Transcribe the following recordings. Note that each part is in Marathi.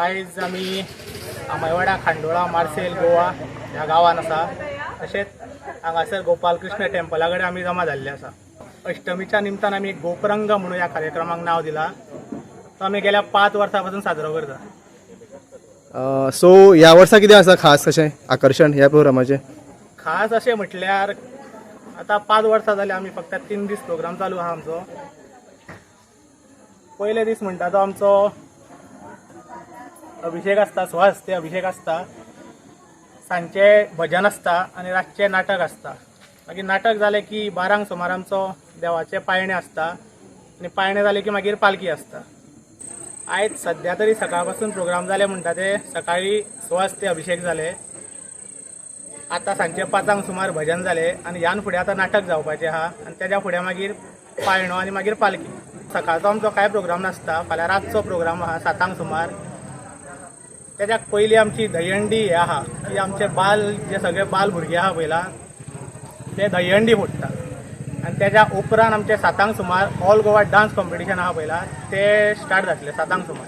आयज आमी आमायवाडा खांडोळा मार्सेल गोवा ह्या गांवान आसा. तशेंच हांगासर गोपाल कृष्ण टेम्पला कडेन आमी जमा जाल्ले आसा. अष्टमीच्या निमतान आमी गोपरंग म्हणून ह्या कार्यक्रमाक नांव दिला. तो आमी गेल्या 5 वर्सां पासून साजरो करता. सो ह्या वर्सा कितें आसा खास कशें आकर्शण ह्या प्रोग्रामाचें? खास अशें म्हटल्यार आतां 5 वर्सां जाली आमी फक्त 3 दीस प्रोग्राम चालू आहा आमचो. पयले दीस म्हणटा तो आमचो अभिषेक आसता, स्वहस्ती अभिषेक आसता. सांजचे भजन आसता आनी रातचे नाटक आसता. मागीर नाटक जालें की 12 सुमार आमचो देवाचे पायणे आसता आनी पायणे जाले की मागीर पालखी आसता. आयज सद्या तरी सकाळ पासून प्रोग्राम जाले म्हणटा ते सकाळी स्वहस्ती अभिषेक जाले. आतां सांजचे 5 सुमार भजन जाले आनी ह्यान फुडें आतां नाटक जावपाचें आहा आनी तेज्या फुडें मागीर पायणो आनी मागीर पालखी. सकाळचो आमचो कांय प्रोग्राम नासता. फाल्यां रातचो प्रोग्राम आहा 7 सुमार. तेज्याक पयलीं आमची दहीहंडी हे आहा की आमचे जे सगळे बाल भुरगे आहा पयला ते दहीहंडी फोडटा आनी तेज्या उपरांत आमचे 7 सुमार ऑल गोवा डान्स कॉम्पिटिशन आहा पयला ते स्टार्ट जातले 7 सुमार.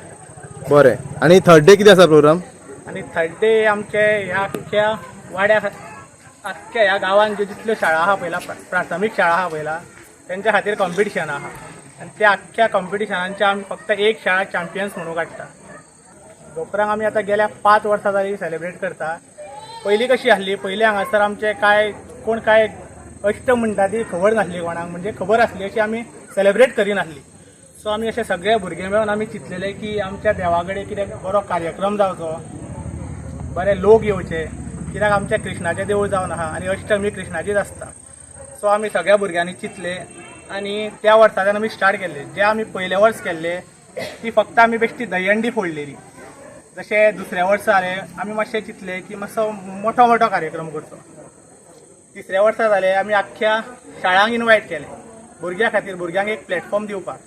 बरें. आनी थर्ड डे कितें आसा प्रोग्राम? आनी थर्ड डे आमचे ह्या आख्ख्या वाड्या आख्ख्या ह्या गांवान ज्यो जितल्यो शाळा आहा पयला प्राथमीक शाळा आहा पयला तेंच्या खातीर कॉम्पिटिशन आहा आनी त्या आख्ख्या कॉम्पिटिशनांचे आमी फक्त एक शाळा चॅम्पियन्स म्हणून काडटा. गोपरांक आमी आतां गेल्या 5 वर्सां जाली सेलिब्रेट करता. पयलीं कशी आसली, पयलीं हांगासर आमचे काय अष्ट म्हणटा ती खबर नासली कोणाक, म्हणजे खबर आसली अशी आमी सेलिब्रेट करिनासली. सो आमी अशे सगळे भुरगे मेळून आमी चिंतलेले की आमच्या देवा कडेन कितें बरो कार्यक्रम जावचो, बरे लोक येवचे, कित्याक आमचें कृष्णाचें देवूळ जावन आहा आनी अष्टमी कृष्णाचीच आसता. सो आमी सगळ्या भुरग्यांनी चिंतले आनी त्या वर्साच्यान आमी स्टार्ट केल्ले. जे आमी पयले वर्स केल्ले ती फक्त आमी बेश्टी दहीहंडी फोडलेली. जशें दुसऱ्या वर्सा जालें आमी मातशें चिंतले की मातसो मोठो कार्यक्रम करचो. तिसऱ्या वर्सा जालें आमी आख्ख्या शाळांक इनवायट केलें भुरग्यां खातीर, भुरग्यांक एक प्लॅटफॉर्म दिवपाक.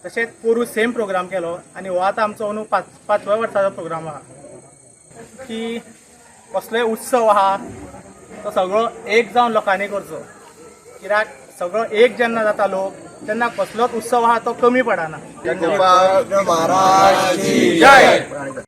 तशेंच पोरू सेम प्रोग्राम केलो आनी हो आतां आमचो अंदू 5व्या वर्साचो प्रोग्राम आहा. की कसलोय उत्सव आहा तो सगळो एक जावन लोकांनी करचो. कित्याक सगळो एक जेन्ना जाता लोक तेन्ना कसलोच उत्सव आहा तो कमी पडना.